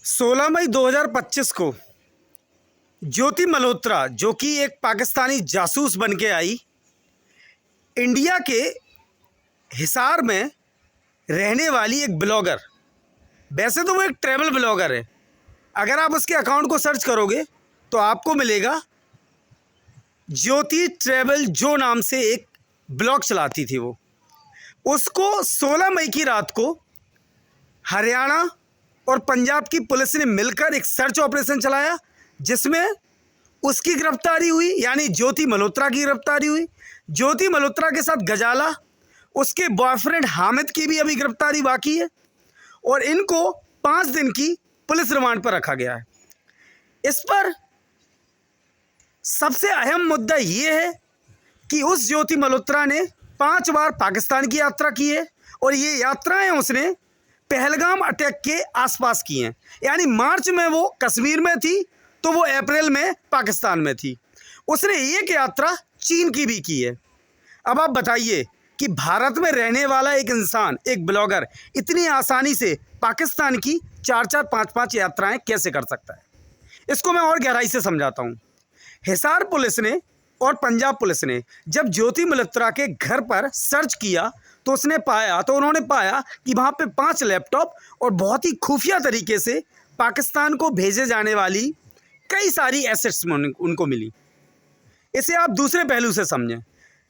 16 मई 2025 को ज्योति मल्होत्रा, जो कि एक पाकिस्तानी जासूस बन के आई, इंडिया के हिसार में रहने वाली एक ब्लॉगर। वैसे तो वो एक ट्रैवल ब्लॉगर है। अगर आप उसके अकाउंट को सर्च करोगे तो आपको मिलेगा ज्योति ट्रैवल जो नाम से एक ब्लॉग चलाती थी वो। उसको 16 मई की रात को हरियाणा और पंजाब की पुलिस ने मिलकर एक सर्च ऑपरेशन चलाया, जिसमें उसकी गिरफ्तारी हुई, यानी ज्योति मल्होत्रा की गिरफ्तारी हुई। ज्योति मल्होत्रा के साथ गजाला, उसके बॉयफ्रेंड हामिद की भी अभी गिरफ्तारी बाकी है और इनको 5 दिन की पुलिस रिमांड पर रखा गया है। इस पर सबसे अहम मुद्दा ये है कि उस ज्योति मल्होत्रा ने 5 बार पाकिस्तान की यात्रा की है और ये यात्राएं उसने पहलगाम अटैक के आसपास की हैं। यानी मार्च में वो कश्मीर में थी तो वो अप्रैल में पाकिस्तान में थी। उसने एक यात्रा चीन की भी की है। अब आप बताइए कि भारत में रहने वाला एक इंसान, एक ब्लॉगर, इतनी आसानी से पाकिस्तान की 4-4, 5-5 यात्राएं कैसे कर सकता है? इसको मैं और गहराई से समझाता हूँ। हिसार पुलिस ने और पंजाब पुलिस ने जब ज्योति मल्होत्रा के घर पर सर्च किया तो उन्होंने पाया कि वहाँ पे 5 लैपटॉप और बहुत ही खुफिया तरीके से पाकिस्तान को भेजे जाने वाली कई सारी एसेट्स उनको मिली। इसे आप दूसरे पहलू से समझें।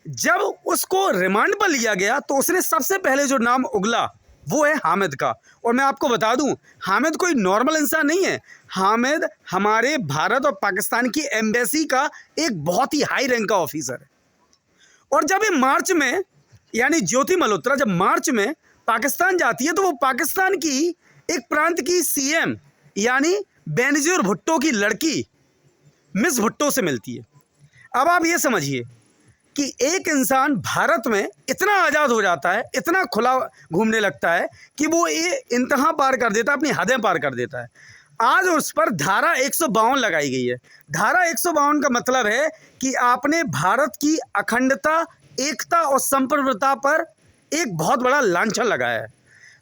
जब उसको रिमांड पर लिया गया तो उसने सबसे पहले जो नाम उगला वो है हामिद का। और मैं आपको बता दूं, हामिद कोई नॉर्मल इंसान नहीं है। हामिद हमारे भारत और पाकिस्तान की एम्बेसी का एक बहुत ही हाई रैंक का ऑफिसर है। और जब ये मार्च में, यानी ज्योति मल्होत्रा जब मार्च में पाकिस्तान जाती है तो वो पाकिस्तान की एक प्रांत की सीएम यानी बेनजीर भुट्टो की लड़की मिस भुट्टो से मिलती है। अब आप ये समझिए कि एक इंसान भारत में इतना आज़ाद हो जाता है, इतना खुला घूमने लगता है कि वो ये इंतहा पार कर देता है, अपनी हदें पार कर देता है। आज उस पर धारा 152 लगाई गई है। धारा 152 का मतलब है कि आपने भारत की अखंडता, एकता और संप्रभुता पर एक बहुत बड़ा लांछन लगाया है।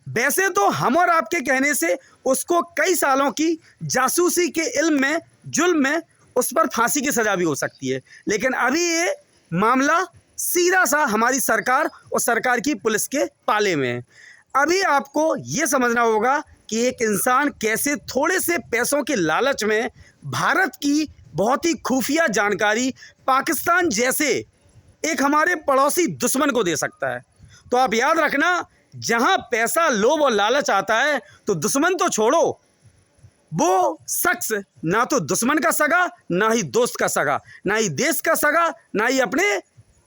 वैसे तो हम और आपके कहने से उसको कई सालों की जासूसी के इल्म में, जुल्म में उस पर फांसी की सज़ा भी हो सकती है, लेकिन अभी ये मामला सीधा सा हमारी सरकार और सरकार की पुलिस के पाले में है। अभी आपको ये समझना होगा कि एक इंसान कैसे थोड़े से पैसों के लालच में भारत की बहुत ही खुफिया जानकारी पाकिस्तान जैसे एक हमारे पड़ोसी दुश्मन को दे सकता है। तो आप याद रखना, जहां पैसा, लोभ और लालच आता है तो दुश्मन तो छोड़ो, वो शख्स ना तो दुश्मन का सगा, ना ही दोस्त का सगा, ना ही देश का सगा, ना ही अपने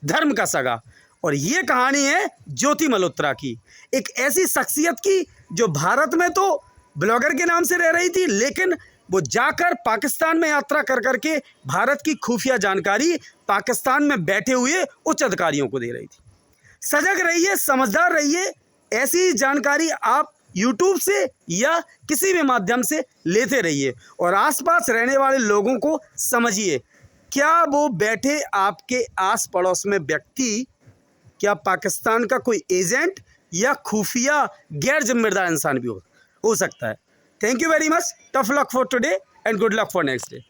धर्म का सगा। और ये कहानी है ज्योति मल्होत्रा की, एक ऐसी शख्सियत की जो भारत में तो ब्लॉगर के नाम से रह रही थी, लेकिन वो जाकर पाकिस्तान में यात्रा कर करके भारत की खुफिया जानकारी पाकिस्तान में बैठे हुए उच्च अधिकारियों को दे रही थी। सजग रहिए, समझदार रहिए। ऐसी जानकारी आप यूट्यूब से या किसी भी माध्यम से लेते रहिए और आसपास रहने वाले लोगों को समझिए, क्या वो बैठे आपके आस पड़ोस में व्यक्ति क्या पाकिस्तान का कोई एजेंट या खुफिया गैर जिम्मेदार इंसान भी हो सकता है। Thank you very much. Tough luck for today and good luck for next day.